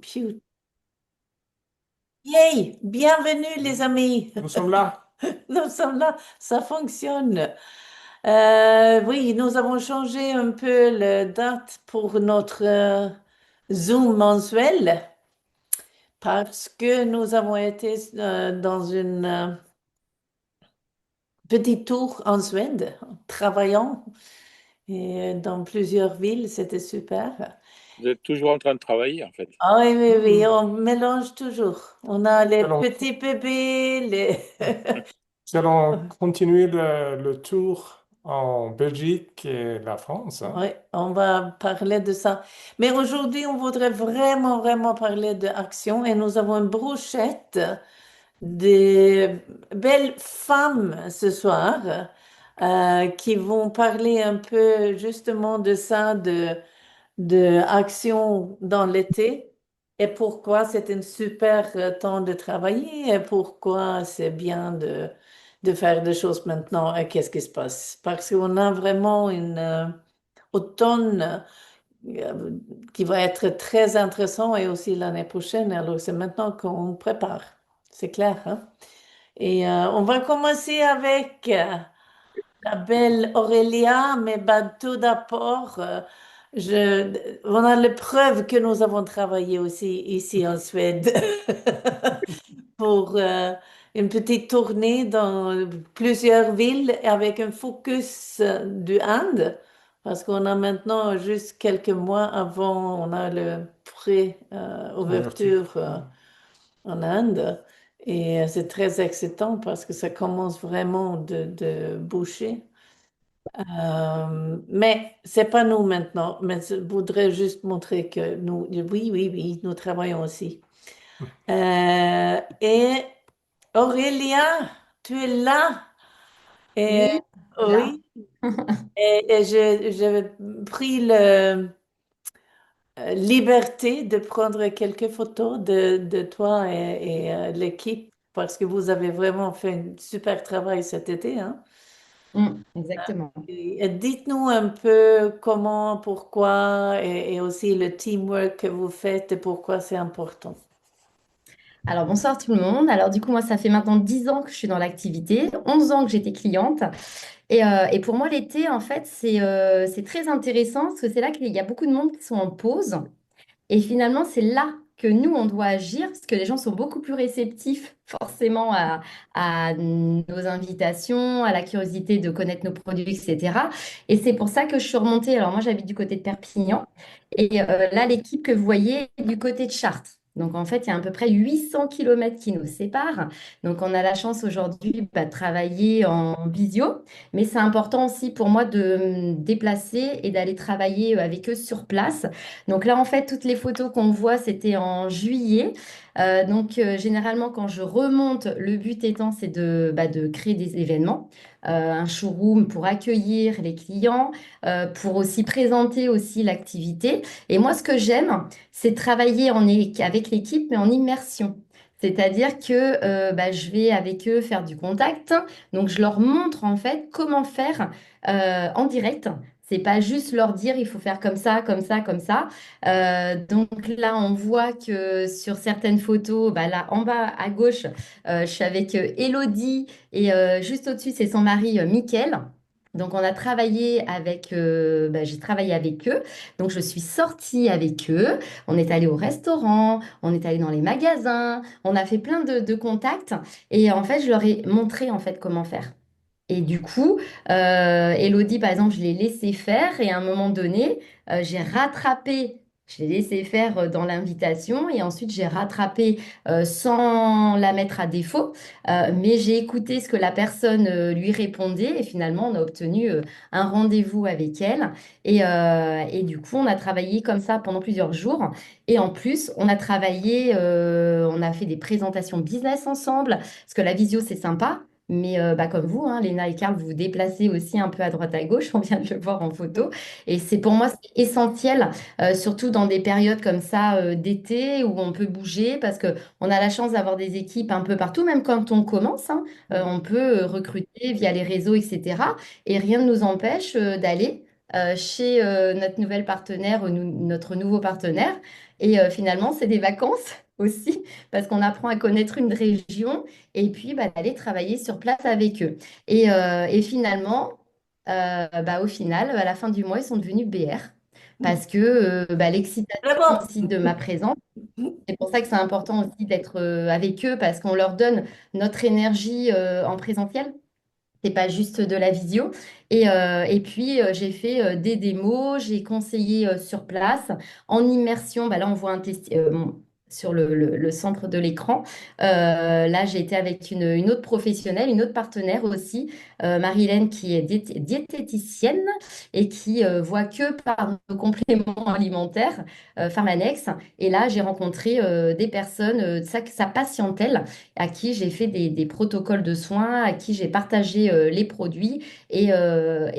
Phew. Yay! Bienvenue les amis. Nous sommes là. Nous sommes là, ça fonctionne. Oui, nous avons changé un peu la date pour notre Zoom mensuel parce que nous avons été dans une petite tour en Suède, travaillant et dans plusieurs villes, c'était super. Vous êtes toujours en train de travailler, en fait. Ah oui, oui, oui, Hmm. on mélange toujours. On a Nous les allons, petits bébés, les... nous allons continuer le tour en Belgique et la France, hein. Oui, on va parler de ça. Mais aujourd'hui, on voudrait vraiment, vraiment parler de action et nous avons une brochette de belles femmes ce soir qui vont parler un peu justement de ça, de action dans l'été et pourquoi c'est un super temps de travailler et pourquoi c'est bien de faire des choses maintenant et qu'est-ce qui se passe. Parce qu'on a vraiment une automne qui va être très intéressant et aussi l'année prochaine. Alors c'est maintenant qu'on prépare, c'est clair, hein? Et on va commencer avec la belle Aurélia, mais bah, tout d'abord, on a les preuves que nous avons travaillé aussi ici en Suède pour une petite tournée dans plusieurs villes avec un focus du Inde, parce qu'on a maintenant juste quelques mois avant, on a le Ouverture. pré-ouverture en Inde. Et c'est très excitant parce que ça commence vraiment de bouger. Mais c'est pas nous maintenant, mais je voudrais juste montrer que nous, oui, oui, oui, nous travaillons aussi. Et Aurélia, tu es là. Et Oui, là. oui, et j'ai pris la liberté de prendre quelques photos de toi et l'équipe parce que vous avez vraiment fait un super travail cet été, hein. Exactement. Et dites-nous un peu comment, pourquoi et aussi le teamwork que vous faites et pourquoi c'est important. Alors, bonsoir tout le monde. Alors, du coup, moi, ça fait maintenant 10 ans que je suis dans l'activité, 11 ans que j'étais cliente. Et pour moi, l'été, en fait, c'est très intéressant parce que c'est là qu'il y a beaucoup de monde qui sont en pause. Et finalement, c'est là que nous, on doit agir parce que les gens sont beaucoup plus réceptifs forcément à nos invitations, à la curiosité de connaître nos produits, etc. Et c'est pour ça que je suis remontée. Alors moi, j'habite du côté de Perpignan et là, l'équipe que vous voyez est du côté de Chartres. Donc en fait, il y a à peu près 800 kilomètres qui nous séparent. Donc on a la chance aujourd'hui de travailler en visio, mais c'est important aussi pour moi de me déplacer et d'aller travailler avec eux sur place. Donc là, en fait, toutes les photos qu'on voit, c'était en juillet. Généralement, quand je remonte, le but étant, c'est de créer des événements, un showroom pour accueillir les clients, pour aussi présenter aussi l'activité. Et moi, ce que j'aime, c'est travailler avec l'équipe, mais en immersion. C'est-à-dire que je vais avec eux faire du contact. Donc, je leur montre en fait comment faire en direct. C'est pas juste leur dire il faut faire comme ça, comme ça, comme ça. Donc là, on voit que sur certaines photos, bah là en bas à gauche, je suis avec Elodie et juste au-dessus, c'est son mari Mickaël. Donc on a travaillé avec, j'ai travaillé avec eux. Donc je suis sortie avec eux. On est allé au restaurant, on est allé dans les magasins, on a fait plein de contacts et en fait, je leur ai montré en fait comment faire. Et du coup, Elodie, par exemple, je l'ai laissé faire et à un moment donné, j'ai rattrapé, je l'ai laissé faire dans l'invitation et ensuite j'ai rattrapé sans la mettre à défaut, mais j'ai écouté ce que la personne lui répondait et finalement on a obtenu un rendez-vous avec elle et du coup on a travaillé comme ça pendant plusieurs jours et en plus on a travaillé, on a fait des présentations business ensemble parce que la visio c'est sympa. Mais comme vous, hein, Léna et Karl, vous vous déplacez aussi un peu à droite à gauche, on vient de le voir en photo. Et c'est pour moi c'est essentiel, surtout dans des périodes comme ça d'été où on peut bouger, parce que on a la chance d'avoir des équipes un peu partout, même quand on commence, on peut recruter via les réseaux, etc. Et rien ne nous empêche d'aller. chez notre nouvelle partenaire, notre nouveau partenaire. Et finalement, c'est des vacances aussi, parce qu'on apprend à connaître une région et puis bah, d'aller travailler sur place avec eux. Et finalement, au final, à la fin du mois, ils sont devenus BR, parce que bah, l'excitation Bravo! aussi de ma présence. C'est pour ça que c'est important aussi d'être avec eux, parce qu'on leur donne notre énergie en présentiel. C'est pas juste de la visio. Et puis, j'ai fait des démos, j'ai conseillé sur place, en immersion. Bah là, on voit sur le centre de l'écran. Là, j'ai été avec une autre professionnelle, une autre partenaire aussi, Marilène, qui est diététicienne et qui voit que par nos compléments alimentaires, Pharmanex. Et là, j'ai rencontré des personnes, sa patientèle à qui j'ai fait des protocoles de soins, à qui j'ai partagé les produits. Et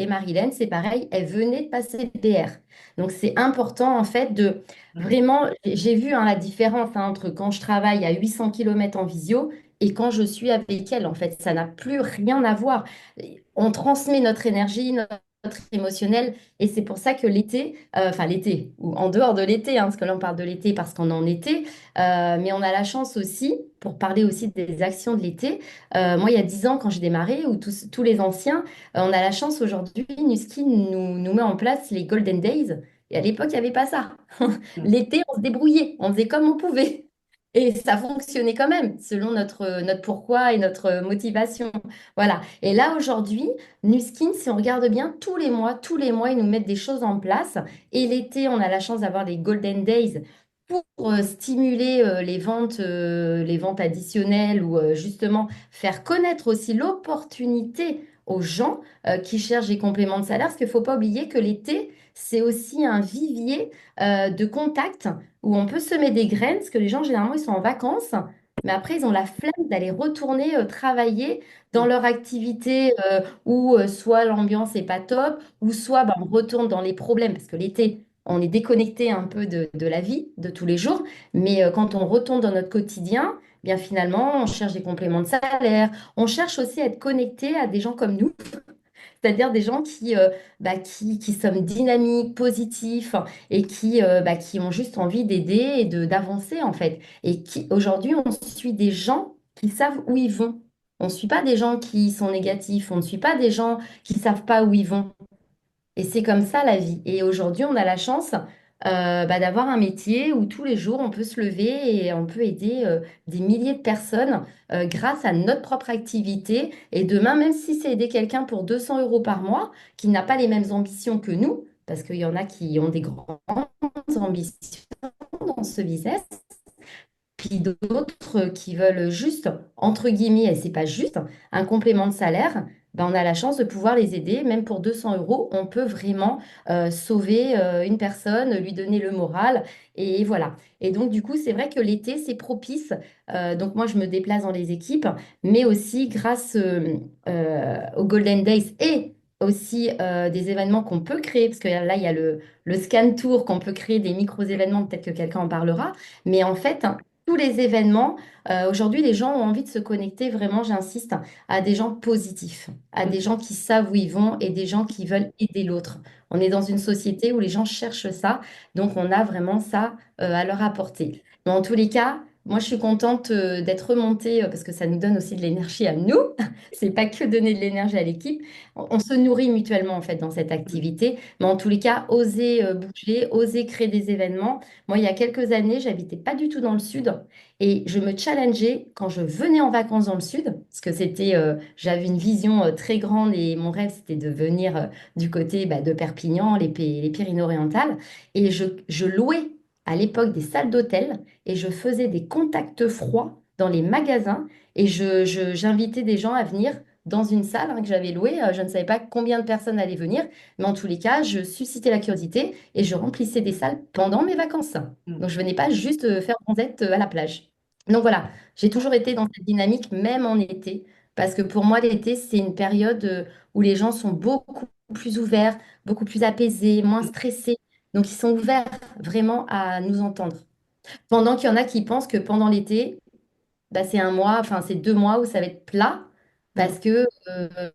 Marilène, c'est pareil, elle venait de passer BR. Donc c'est important en fait de vraiment, j'ai vu hein, la différence hein, entre quand je travaille à 800 km en visio et quand je suis avec elle. En fait, ça n'a plus rien à voir. On transmet notre énergie, notre émotionnel, et c'est pour ça que l'été, enfin l'été, ou en dehors de l'été, hein, parce que là on parle de l'été parce qu'on est en été, mais on a la chance aussi, pour parler aussi des actions de l'été, moi il y a 10 ans quand j'ai démarré, ou tous les anciens, on a la chance aujourd'hui, Nuskin nous met en place les Golden Days, et à l'époque il n'y avait pas ça. L'été on se débrouillait, on faisait comme on pouvait. Et ça fonctionnait quand même, selon notre pourquoi et notre motivation. Voilà. Et là, aujourd'hui, Nuskin, si on regarde bien, tous les mois, ils nous mettent des choses en place. Et l'été, on a la chance d'avoir les Golden Days pour stimuler les ventes additionnelles ou justement faire connaître aussi l'opportunité aux gens qui cherchent des compléments de salaire. Parce qu'il ne faut pas oublier que l'été, c'est aussi un vivier de contacts où on peut semer des graines, parce que les gens, généralement, ils sont en vacances. Mais après, ils ont la flemme d'aller retourner travailler dans leur activité où soit l'ambiance n'est pas top, ou soit bah, on retourne dans les problèmes, parce que l'été, on est déconnecté un peu de la vie de tous les jours. Mais quand on retourne dans notre quotidien, bien finalement, on cherche des compléments de salaire. On cherche aussi à être connecté à des gens comme nous, c'est-à-dire des gens qui sommes dynamiques, positifs et qui ont juste envie d'aider et d'avancer en fait. Et qui aujourd'hui, on suit des gens qui savent où ils vont. On ne suit pas des gens qui sont négatifs, on ne suit pas des gens qui ne savent pas où ils vont. Et c'est comme ça la vie. Et aujourd'hui, on a la chance d'avoir un métier où tous les jours, on peut se lever et on peut aider des milliers de personnes grâce à notre propre activité. Et demain, même si c'est aider quelqu'un pour 200 euros par mois, qui n'a pas les mêmes ambitions que nous, parce qu'il y en a qui ont des grandes ambitions dans ce business, puis d'autres qui veulent juste, entre guillemets, et c'est pas juste, un complément de salaire, ben on a la chance de pouvoir les aider. Même pour 200 euros, on peut vraiment sauver une personne, lui donner le moral. Et voilà. Et donc, du coup, c'est vrai que l'été, c'est propice. Donc, moi, je me déplace dans les équipes, mais aussi grâce aux Golden Days et aussi des événements qu'on peut créer, parce que là, il y a le Scan Tour qu'on peut créer, des micro-événements, peut-être que quelqu'un en parlera. Mais en fait, tous les événements, aujourd'hui, les gens ont envie de se connecter vraiment, j'insiste, à des gens positifs, à des gens qui savent où ils vont et des gens qui veulent aider l'autre. On est dans une société où les gens cherchent ça, donc on a vraiment ça à leur apporter. Mais en tous les cas, moi, je suis contente d'être remontée parce que ça nous donne aussi de l'énergie à nous. C'est pas que donner de l'énergie à l'équipe. On se nourrit mutuellement en fait dans cette activité. Mais en tous les cas, oser bouger, oser créer des événements. Moi, il y a quelques années, j'habitais pas du tout dans le sud et je me challengeais quand je venais en vacances dans le sud, parce que j'avais une vision très grande et mon rêve, c'était de venir du côté bah, de Perpignan, les Pyrénées-Orientales. Et je louais à l'époque des salles d'hôtel et je faisais des contacts froids dans les magasins et j'invitais des gens à venir dans une salle hein, que j'avais louée. Je ne savais pas combien de personnes allaient venir, mais en tous les cas, je suscitais la curiosité et je remplissais des salles pendant mes vacances. Donc, je venais pas juste faire bronzette à la plage. Donc voilà, j'ai toujours été dans cette dynamique, même en été, parce que pour moi, l'été, c'est une période où les gens sont beaucoup plus ouverts, beaucoup plus apaisés, moins stressés. Donc, ils sont ouverts vraiment à nous entendre. Pendant qu'il y en a qui pensent que pendant l'été, bah, c'est un mois, enfin, c'est 2 mois où ça va être plat. parce que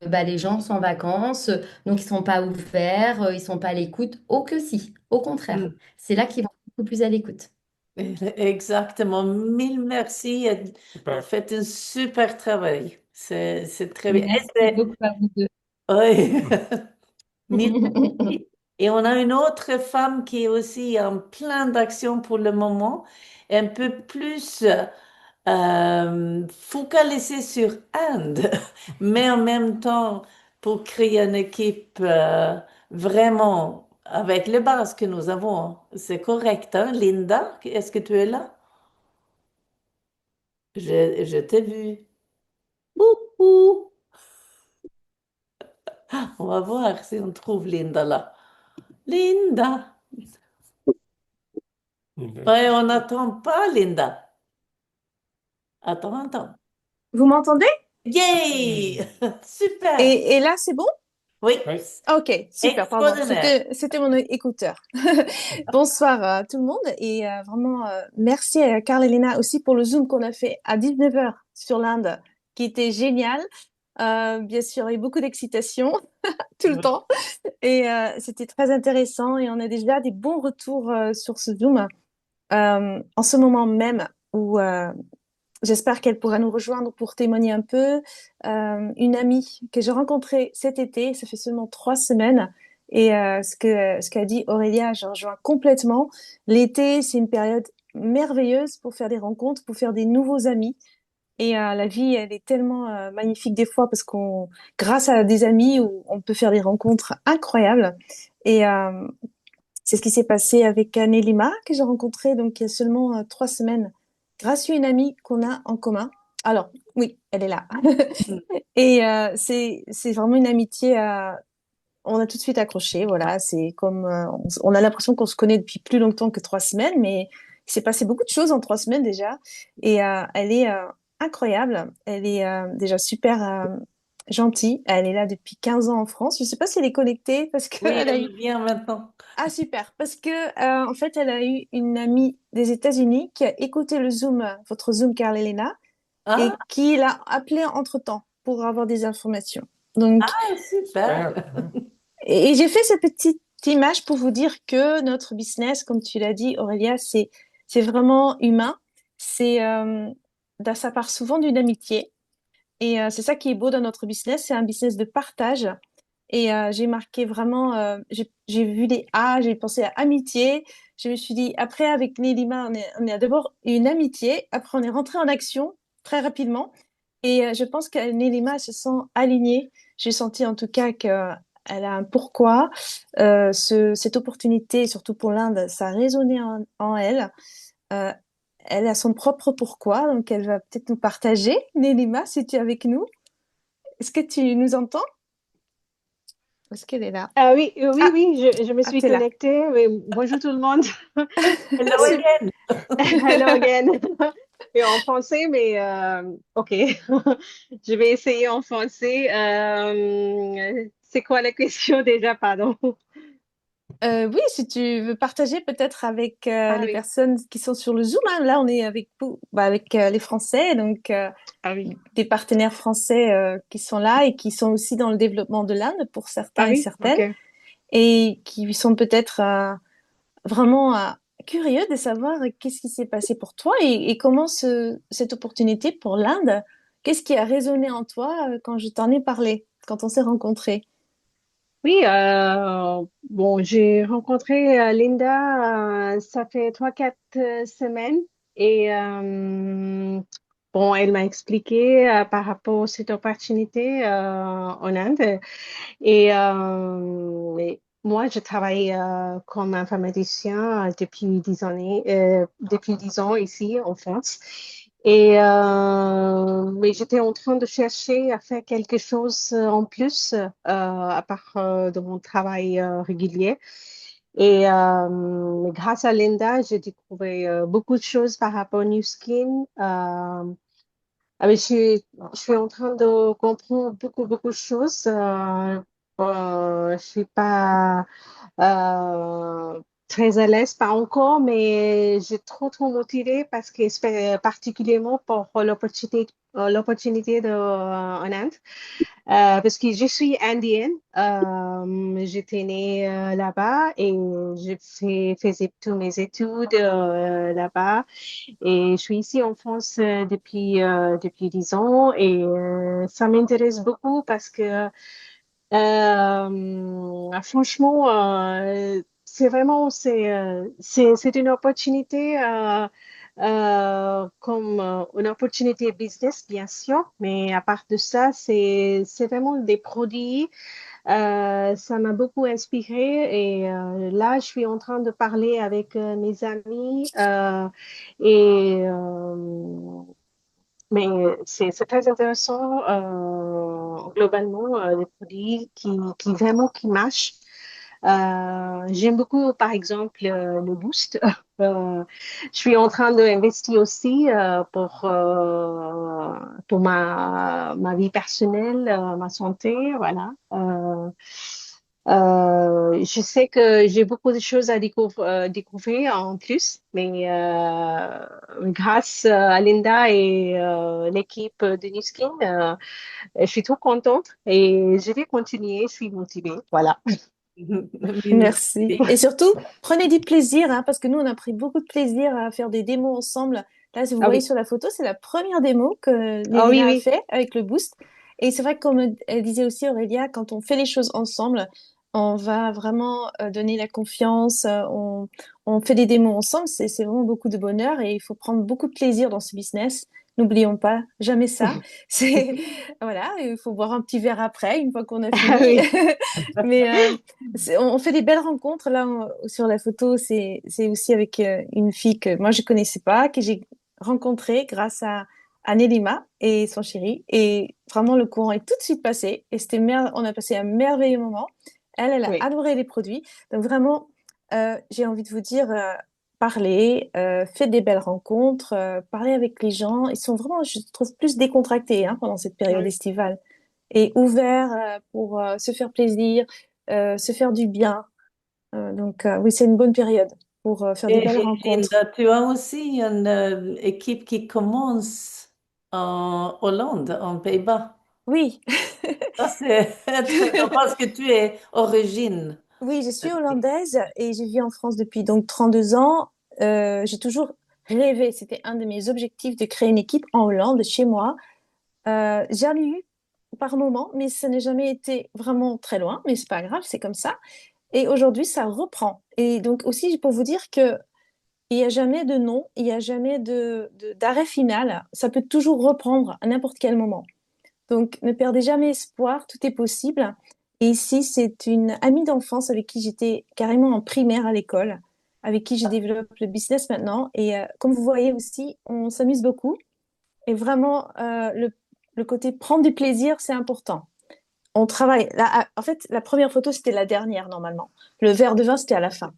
bah, les gens sont en vacances, donc ils sont pas ouverts, ils sont pas à l'écoute. Oh que si, au contraire. Mm. C'est là qu'ils vont être beaucoup plus à l'écoute. Exactement. Mille merci. Vous Super. faites un super travail. C'est très bien. Merci beaucoup à vous deux. Oui. Mille merci. Et on a une autre femme qui est aussi en plein d'action pour le moment, un peu plus focalisée sur Inde, mais en même temps pour créer une équipe vraiment avec les bases que nous avons. C'est correct, hein, Linda? Est-ce que tu es là? Je t'ai vu. Ouh. On va voir si on trouve Linda là. Linda. Il est- Ouais, on n'attend pas Linda. Attends. Vous m'entendez? Yay! Super. Et là, c'est bon? Oui, Oui, Ok, super, pardon. extraordinaire. C'était mon écouteur. Bonsoir tout le monde et vraiment merci à Carl et Lena aussi pour le Zoom qu'on a fait à 19 heures sur l'Inde, qui était génial. Bien sûr, il y a eu beaucoup d'excitation tout le temps et c'était très intéressant et on a déjà des bons retours sur ce Zoom en ce moment même où j'espère qu'elle pourra nous rejoindre pour témoigner un peu. Une amie que j'ai rencontrée cet été, ça fait seulement 3 semaines. Et ce qu'a dit Aurélia, je rejoins complètement. L'été, c'est une période merveilleuse pour faire des rencontres, pour faire des nouveaux amis. Et la vie, elle est tellement magnifique des fois parce grâce à des amis, on peut faire des rencontres incroyables. Et c'est ce qui s'est passé avec Nelima, que j'ai rencontrée donc il y a seulement 3 semaines, grâce à une amie qu'on a en commun. Alors, oui, elle est là. Et c'est vraiment une amitié. On a tout de suite accroché. Voilà, c'est comme on a l'impression qu'on se connaît depuis plus longtemps que 3 semaines, mais il s'est passé beaucoup de choses en 3 semaines déjà. Et elle est incroyable. Elle est déjà super gentille. Elle est là depuis 15 ans en France. Je ne sais pas si elle est connectée parce Oui, qu'elle a eu elle vient maintenant. ah, super, parce que en fait, elle a eu une amie des États-Unis qui a écouté le Zoom, votre Zoom Carl Elena, Ah, et qui l'a appelé entre-temps pour avoir des informations. Donc, super. super. Oui. et j'ai fait cette petite image pour vous dire que notre business, comme tu l'as dit, Aurélia, c'est vraiment humain. C'est ça part souvent d'une amitié, et c'est ça qui est beau dans notre business. C'est un business de partage. Et j'ai marqué vraiment, j'ai vu les A, j'ai pensé à amitié. Je me suis dit, après, avec Nélima, on est d'abord une amitié. Après, on est rentré en action très rapidement. Et je pense que Nélima se sent alignée. J'ai senti en tout cas qu'elle a un pourquoi. Cette opportunité, surtout pour l'Inde, ça a résonné en elle. Euh, Elle a son propre pourquoi, donc elle va peut-être nous partager. Nélima, si tu es avec nous, est-ce que tu nous entends? Est-ce qu'elle est là? Ah oui, oui, Ah, oui, je me ah, suis t'es là. connectée. Oui, bonjour tout le monde. Hello Super. again. Hello again. Et en français, mais ok. Je vais essayer en français. C'est quoi la question déjà, pardon? Oui, si tu veux partager peut-être avec Ah les oui, personnes qui sont sur le Zoom, hein. Là, on est avec, avec les Français, donc ah oui, des partenaires français qui sont là et qui sont aussi dans le développement de l'Inde pour ah certains et oui, certaines, ok. et qui sont peut-être vraiment curieux de savoir qu'est-ce qui s'est passé pour toi et comment cette opportunité pour l'Inde, qu'est-ce qui a résonné en toi quand je t'en ai parlé, quand on s'est rencontrés. Oui, bon, j'ai rencontré Linda, ça fait 3, 4 semaines et bon, elle m'a expliqué par rapport à cette opportunité en Inde. Et moi, je travaille comme informaticien depuis 10 années, depuis 10 ans ici en France. Mais j'étais en train de chercher à faire quelque chose en plus à part de mon travail régulier. Mais grâce à Linda, j'ai découvert beaucoup de choses par rapport à New Skin. Mais je suis en train de comprendre beaucoup de choses. Je suis pas très à l'aise, pas encore, mais j'ai trop motivée parce que particulièrement pour l'opportunité en Inde. Parce que je suis indienne, j'étais née là-bas et faisais toutes mes études là-bas. Et je suis ici en France depuis 10 ans et ça m'intéresse beaucoup parce que franchement, c'est une opportunité comme une opportunité business, bien sûr, mais à part de ça, c'est vraiment des produits. Ça m'a beaucoup inspiré et là, je suis en train de parler avec mes amis et mais c'est très intéressant globalement les produits qui vraiment qui marchent. J'aime beaucoup par exemple le Boost. Je suis en train d'investir aussi pour ma vie personnelle, ma santé, voilà. Je sais que j'ai beaucoup de choses à découvrir en plus, mais grâce à Linda et l'équipe de New Skin, je suis trop contente et je vais continuer, je suis motivée. Voilà. Mille Merci. merci. Et surtout, prenez du plaisir, hein, parce que nous, on a pris beaucoup de plaisir à faire des démos ensemble. Là, si vous Ah voyez oui, sur la photo, c'est la première démo que ah oui, Lélina a oui. fait avec le Boost. Et c'est vrai que, comme elle disait aussi, Aurélia, quand on fait les choses ensemble, on va vraiment donner la confiance. On fait des démos ensemble, c'est vraiment beaucoup de bonheur et il faut prendre beaucoup de plaisir dans ce business. N'oublions pas jamais ça. C'est voilà, il faut boire un petit verre après, une fois qu'on a Ah fini. oui. Mais on fait des belles rencontres. Là, sur la photo, c'est aussi avec une fille que moi, je connaissais pas, que j'ai rencontrée grâce à Nelima et son chéri. Et vraiment, le courant est tout de suite passé. Et on a passé un merveilleux moment. Elle a Oui. adoré les produits. Donc vraiment, j'ai envie de vous dire, parlez, faites des belles rencontres, parlez avec les gens. Ils sont vraiment, je trouve, plus décontractés hein, pendant cette période Oui. estivale et ouverts pour se faire plaisir, se faire du bien. Donc oui, c'est une bonne période pour faire des belles Et rencontres. Linda, tu as aussi une équipe qui commence en Hollande, en Pays-Bas. Oui, Ça, c'est très bien parce que tu es origine. oui, je suis hollandaise et je vis en France depuis donc 32 ans. J'ai toujours rêvé, c'était un de mes objectifs de créer une équipe en Hollande chez moi. J'en ai eu par moment, mais ça n'a jamais été vraiment très loin, mais c'est pas grave, c'est comme ça. Et aujourd'hui, ça reprend. Et donc aussi pour vous dire que il n'y a jamais de non, il n'y a jamais d'arrêt final. Ça peut toujours reprendre à n'importe quel moment. Donc, ne perdez jamais espoir, tout est possible. Et ici, c'est une amie d'enfance avec qui j'étais carrément en primaire à l'école, avec qui je développe le business maintenant. Et comme vous voyez aussi, on s'amuse beaucoup. Et vraiment, le côté prendre du plaisir, c'est important. On travaille. Là, en fait, la première photo, c'était la dernière normalement. Le verre de vin, c'était à la fin.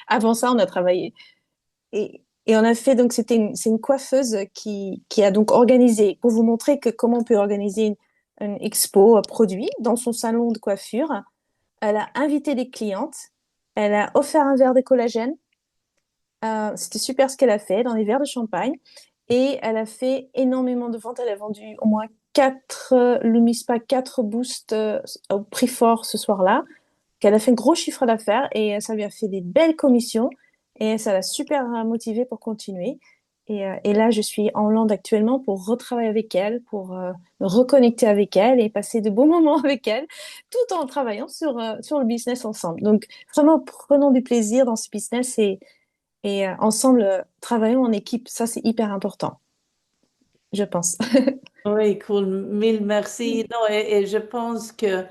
Avant ça, on a travaillé. Et on a fait, donc, c'est une coiffeuse qui a donc organisé, pour vous montrer que comment on peut organiser une expo produit dans son salon de coiffure. Elle a invité des clientes, elle a offert un verre de collagène. C'était super ce qu'elle a fait dans des verres de champagne. Et elle a fait énormément de ventes. Elle a vendu au moins 4 Lumispa, 4 boosts au prix fort ce soir-là. Elle a fait un gros chiffre d'affaires et ça lui a fait des belles commissions et ça l'a super motivée pour continuer. Et là, je suis en Hollande actuellement pour retravailler avec elle, pour me reconnecter avec elle et passer de bons moments avec elle, tout en travaillant sur le business ensemble. Donc, vraiment, prenons du plaisir dans ce business et ensemble, travaillons en équipe. Ça, c'est hyper important, je pense. Oui, cool. Mille merci. Non, et je pense que,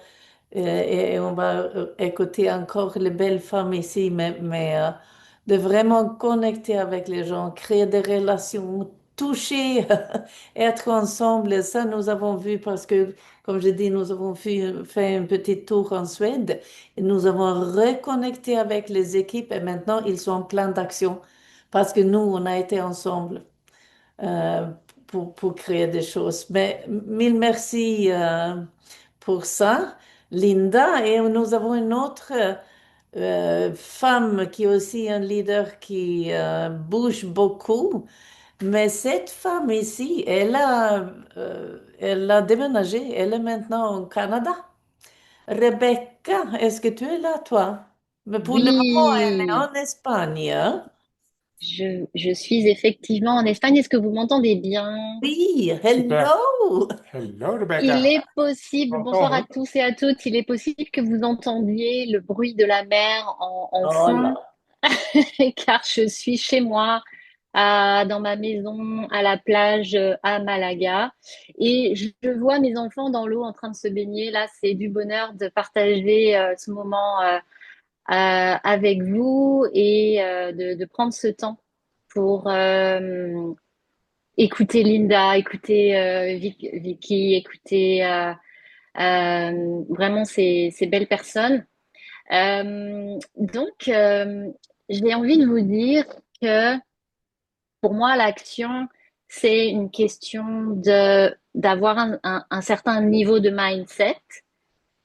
et on va écouter encore les belles femmes ici, mais de vraiment connecter avec les gens, créer des relations, toucher, être ensemble, ça nous avons vu parce que, comme je dis, nous avons fait un petit tour en Suède et nous avons reconnecté avec les équipes et maintenant ils sont en plein d'action parce que nous, on a été ensemble euh, pour créer des choses. Mais mille merci pour ça, Linda. Et nous avons une autre femme qui est aussi un leader qui bouge beaucoup. Mais cette femme ici, elle a déménagé. Elle est maintenant au Canada. Rebecca, est-ce que tu es là, toi? Mais pour le moment, elle est Oui, en Espagne, hein? je suis effectivement en Espagne. Est-ce que vous m'entendez bien? Oui, Super. hello! Hello, Il Rebecca. est possible, bonsoir J'entends, à hein? tous et à toutes, il est possible que vous entendiez le bruit de la mer en Oh fond, là. car je suis chez moi, dans ma maison, à la plage, à Malaga, et je vois mes enfants dans l'eau en train de se baigner. Là, c'est du bonheur de partager ce moment avec vous et de prendre ce temps pour écouter Linda, écouter Vicky, écouter vraiment ces belles personnes. Donc, j'ai envie de vous dire que pour moi, l'action, c'est une question d'avoir un certain niveau de mindset.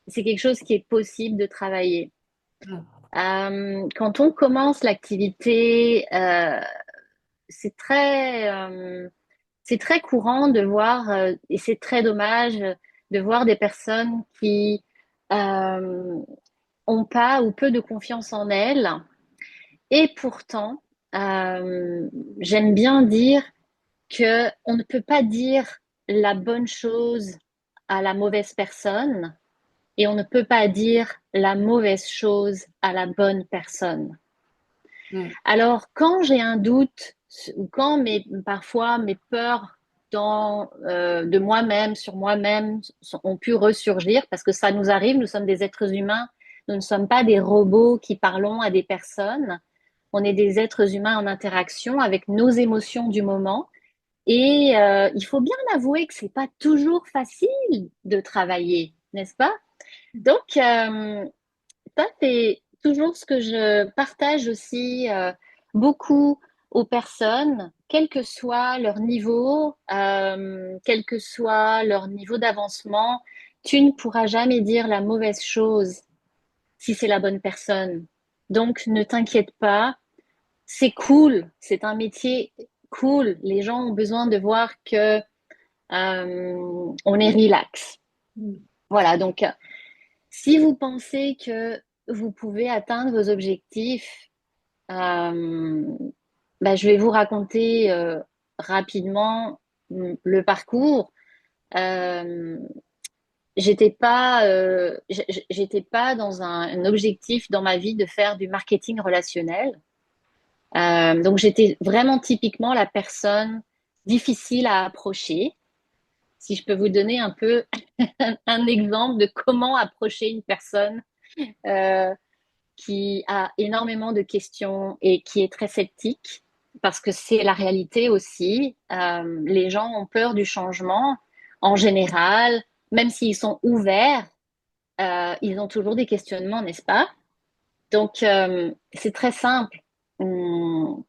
C'est quelque chose qui est possible de travailler. Quand on commence l'activité, c'est très courant de voir, et c'est très dommage de voir des personnes qui euh, ont pas ou peu de confiance en elles. Et pourtant, euh, j'aime bien dire que on ne peut pas dire la bonne chose à la mauvaise personne et on ne peut pas dire la mauvaise chose à la bonne personne. Mm. Alors, quand j'ai un doute ou quand parfois mes peurs de moi-même, sur moi-même, ont pu ressurgir, parce que ça nous arrive, nous sommes des êtres humains, nous ne sommes pas des robots qui parlons à des personnes, on est des êtres humains en interaction avec nos émotions du moment. Et il faut bien avouer que c'est pas toujours facile de travailler, n'est-ce pas? Donc, ça, c'est toujours ce que je partage aussi beaucoup aux personnes, quel que soit leur niveau, quel que soit leur niveau d'avancement. Tu ne pourras jamais dire la mauvaise chose si c'est la bonne personne. Donc, ne t'inquiète pas, c'est cool, c'est un métier cool. Les gens ont besoin de voir que on est relax. Voilà, donc si vous pensez que vous pouvez atteindre vos objectifs, euh, bah, je vais vous raconter rapidement le parcours. Euh, j'étais pas dans un objectif dans ma vie de faire du marketing relationnel. Donc j'étais vraiment typiquement la personne difficile à approcher. Si je peux vous donner un peu un exemple de comment approcher une personne euh, qui a énormément de questions et qui est très sceptique, parce que c'est la réalité aussi. Les gens ont peur du changement en général, même s'ils sont ouverts, ils ont toujours des questionnements, n'est-ce pas? Donc, c'est très simple. Hum,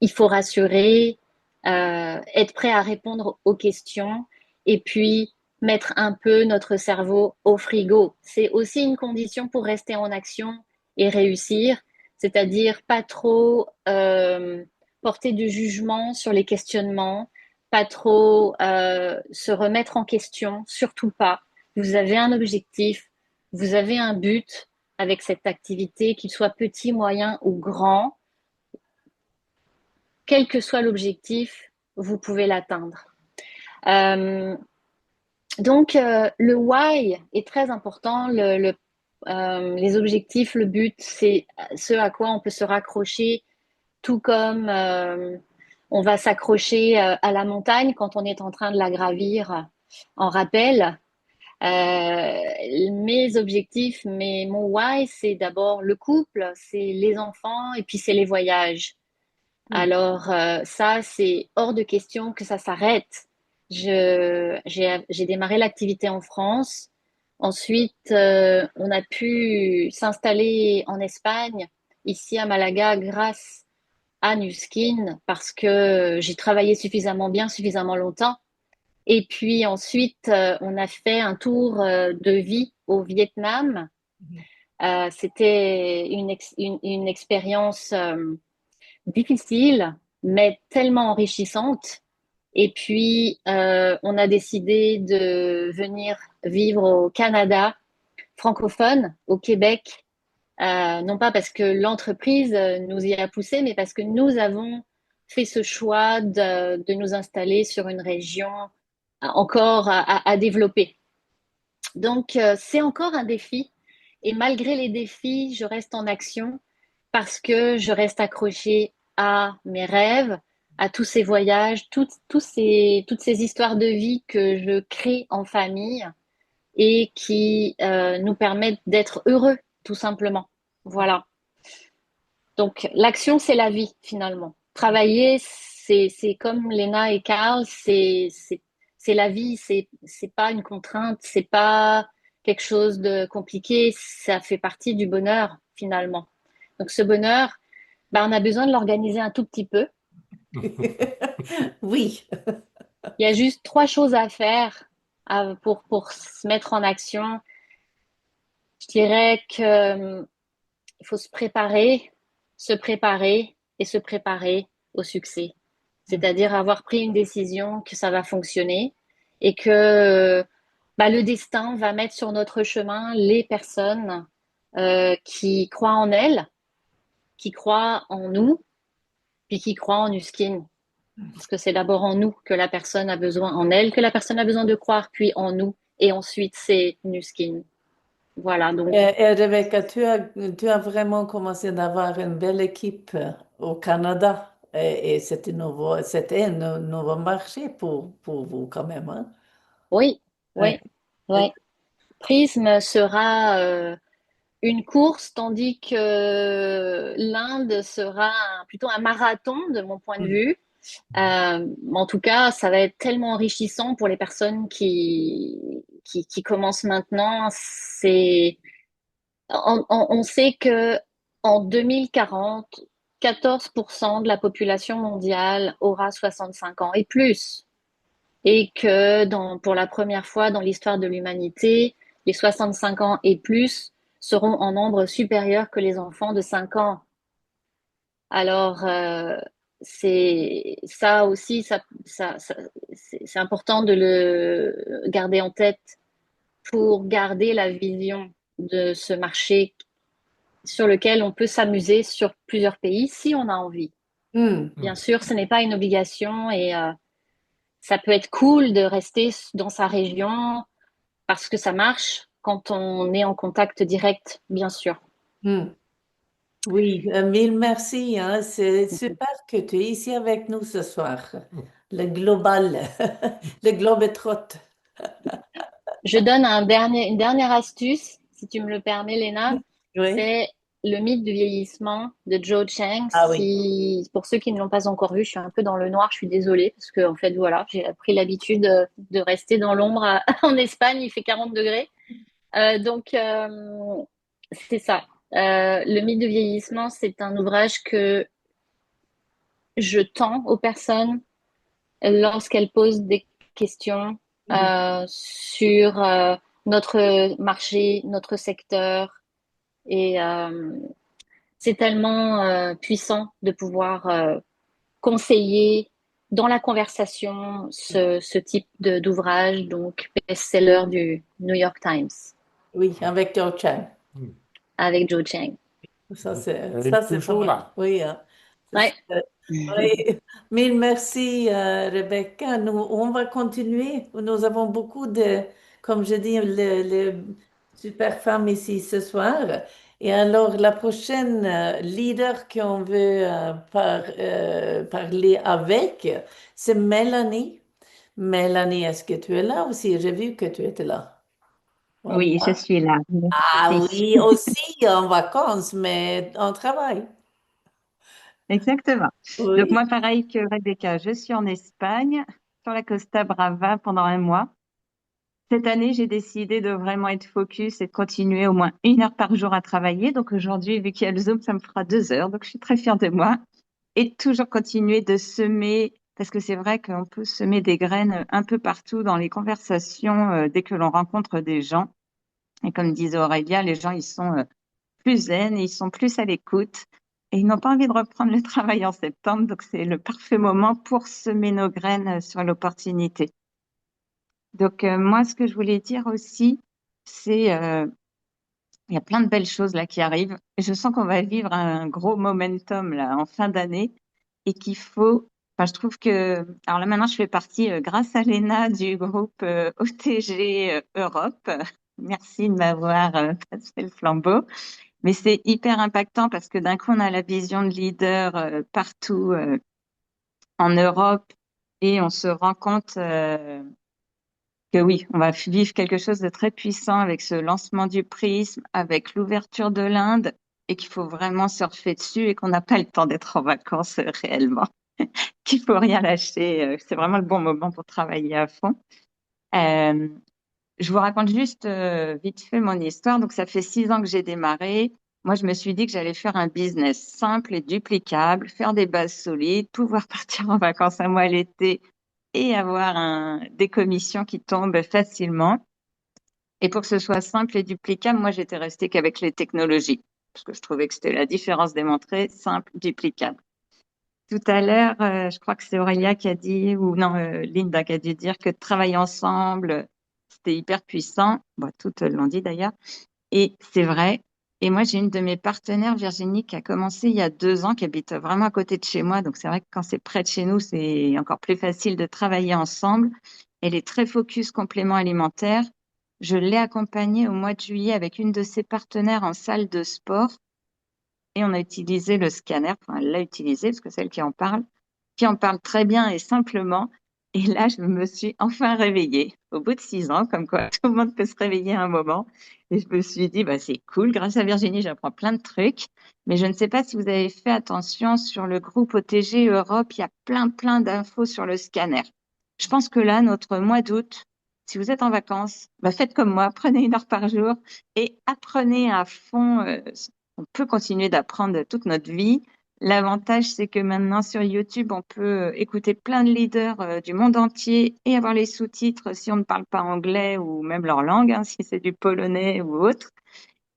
il faut rassurer, être prêt à répondre aux questions et puis mettre un peu notre cerveau au frigo. C'est aussi une condition pour rester en action et réussir, c'est-à-dire pas trop porter de jugement sur les questionnements, pas trop se remettre en question, surtout pas. Vous avez un objectif, vous avez un but avec cette activité, qu'il soit petit, moyen ou grand, quel que soit l'objectif, vous pouvez l'atteindre. Euh, donc, le why est très important. Les objectifs, le but, c'est ce à quoi on peut se raccrocher, tout comme on va s'accrocher à la montagne quand on est en train de la gravir en rappel. Mes objectifs, mon why, c'est d'abord le couple, c'est les enfants et puis c'est les voyages. Mm. Alors, ça, c'est hors de question que ça s'arrête. J'ai démarré l'activité en France. Ensuite, on a pu s'installer en Espagne, ici à Malaga, grâce à Nuskin, parce que j'ai travaillé suffisamment bien, suffisamment longtemps. Et puis ensuite, on a fait un tour de vie au Vietnam. C'était une expérience difficile, mais tellement enrichissante. Et puis, on a décidé de venir vivre au Canada francophone, au Québec, non pas parce que l'entreprise nous y a poussé, mais parce que nous avons fait ce choix de nous installer sur une région encore à développer. Donc, c'est encore un défi. Et malgré les défis, je reste en action parce que je reste accrochée à mes rêves, à tous ces voyages, toutes ces histoires de vie que je crée en famille et qui nous permettent d'être heureux, tout simplement. Voilà. Donc, l'action, c'est la vie, finalement. Travailler, c'est comme Léna et Karl, c'est la vie, c'est pas une contrainte, c'est pas quelque chose de compliqué, ça fait partie du bonheur, finalement. Donc, ce bonheur, ben, on a besoin de l'organiser un tout petit peu. Oui. Il y a juste 3 choses à faire pour se mettre en action. Je dirais que il faut se préparer et se préparer au succès. C'est-à-dire avoir pris une décision que ça va fonctionner et que bah, le destin va mettre sur notre chemin les personnes qui croient en elles, qui croient en nous, puis qui croient en Nuskin. Parce que c'est d'abord en nous que la personne a besoin, en elle, que la personne a besoin de croire, puis en nous, et ensuite c'est Nuskin. Voilà, donc Et Rebecca, tu as vraiment commencé d'avoir une belle équipe au Canada. Et c'était un nouveau marché pour vous quand même, hein? oui, Ouais. oui, oui. Prism sera une course, tandis que l'Inde sera plutôt un marathon de mon point de vue. En tout cas, ça va être tellement enrichissant pour les personnes qui commencent maintenant. On sait que en 2040, 14% de la population mondiale aura 65 ans et plus. Et que pour la première fois dans l'histoire de l'humanité, les 65 ans et plus seront en nombre supérieur que les enfants de 5 ans. Alors, c'est ça aussi, c'est important de le garder en tête pour garder la vision de ce marché sur lequel on peut s'amuser sur plusieurs pays si on a envie. Bien sûr, ce n'est pas une obligation et ça peut être cool de rester dans sa région parce que ça marche quand on est en contact direct, bien sûr. Oui, mille merci, hein. C'est super que tu es ici avec nous ce soir. Le global, le globe-trotte. Je donne une dernière astuce, si tu me le permets, Léna. Oui. C'est le mythe du vieillissement de Joe Chang. Ah oui. Pour ceux qui ne l'ont pas encore vu, je suis un peu dans le noir, je suis désolée, parce que en fait, voilà, j'ai pris l'habitude de rester dans l'ombre en Espagne, il fait 40 degrés. Donc, c'est ça. Le mythe du vieillissement, c'est un ouvrage que je tends aux personnes lorsqu'elles posent des questions sur notre marché, notre secteur. Et c'est tellement puissant de pouvoir conseiller dans la conversation ce type d'ouvrage, donc best-seller du New York Times, Oui, avec Joe Chang. avec Joe Chang. Ça, Elle c'est est toujours pas mal. là. Oui, hein. Ouais. Oui. Mille merci, Rebecca. Nous, on va continuer. Nous avons beaucoup de, comme je dis, les super femmes ici ce soir. Et alors, la prochaine leader qu'on veut parler avec, c'est Mélanie. Mélanie, est-ce que tu es là aussi? J'ai vu que tu étais là. Oui, je suis là. Ah Merci. oui, aussi en vacances, mais en travail. Exactement. Donc Oui. moi, pareil que Rebecca, je suis en Espagne, sur la Costa Brava pendant un mois. Cette année, j'ai décidé de vraiment être focus et de continuer au moins 1 heure par jour à travailler. Donc aujourd'hui, vu qu'il y a le Zoom, ça me fera 2 heures. Donc je suis très fière de moi. Et toujours continuer de semer, parce que c'est vrai qu'on peut semer des graines un peu partout dans les conversations dès que l'on rencontre des gens. Et comme disait Aurélia, les gens, ils sont plus zen, ils sont plus à l'écoute et ils n'ont pas envie de reprendre le travail en septembre. Donc, c'est le parfait moment pour semer nos graines sur l'opportunité. Donc, moi, ce que je voulais dire aussi, c'est il y a plein de belles choses là qui arrivent. Je sens qu'on va vivre un gros momentum là en fin d'année et qu'il faut. Enfin, je trouve que. Alors là, maintenant, je fais partie, grâce à Léna, du groupe OTG Europe. Merci de m'avoir passé le flambeau. Mais c'est hyper impactant parce que d'un coup, on a la vision de leader partout en Europe et on se rend compte que oui, on va vivre quelque chose de très puissant avec ce lancement du prisme, avec l'ouverture de l'Inde et qu'il faut vraiment surfer dessus et qu'on n'a pas le temps d'être en vacances réellement, qu'il faut rien lâcher. C'est vraiment le bon moment pour travailler à fond. Euh, je vous raconte juste vite fait mon histoire. Donc, ça fait 6 ans que j'ai démarré. Moi, je me suis dit que j'allais faire un business simple et duplicable, faire des bases solides, pouvoir partir en vacances à moi l'été et avoir des commissions qui tombent facilement. Et pour que ce soit simple et duplicable, moi, j'étais restée qu'avec les technologies, parce que je trouvais que c'était la différence démontrée, simple, duplicable. Tout à l'heure, je crois que c'est Aurélia qui a dit, ou non, Linda qui a dû dire que de travailler ensemble, c'était hyper puissant. Bon, toutes l'ont dit d'ailleurs. Et c'est vrai. Et moi, j'ai une de mes partenaires, Virginie, qui a commencé il y a 2 ans, qui habite vraiment à côté de chez moi. Donc, c'est vrai que quand c'est près de chez nous, c'est encore plus facile de travailler ensemble. Elle est très focus complément alimentaire. Je l'ai accompagnée au mois de juillet avec une de ses partenaires en salle de sport. Et on a utilisé le scanner. Enfin, elle l'a utilisé parce que c'est elle qui en parle très bien et simplement. Et là, je me suis enfin réveillée au bout de 6 ans, comme quoi tout le monde peut se réveiller à un moment. Et je me suis dit, bah, c'est cool. Grâce à Virginie, j'apprends plein de trucs. Mais je ne sais pas si vous avez fait attention sur le groupe OTG Europe. Il y a plein d'infos sur le scanner. Je pense que là, notre mois d'août, si vous êtes en vacances, bah, faites comme moi, prenez 1 heure par jour et apprenez à fond. On peut continuer d'apprendre toute notre vie. L'avantage, c'est que maintenant sur YouTube, on peut écouter plein de leaders du monde entier et avoir les sous-titres si on ne parle pas anglais ou même leur langue, hein, si c'est du polonais ou autre.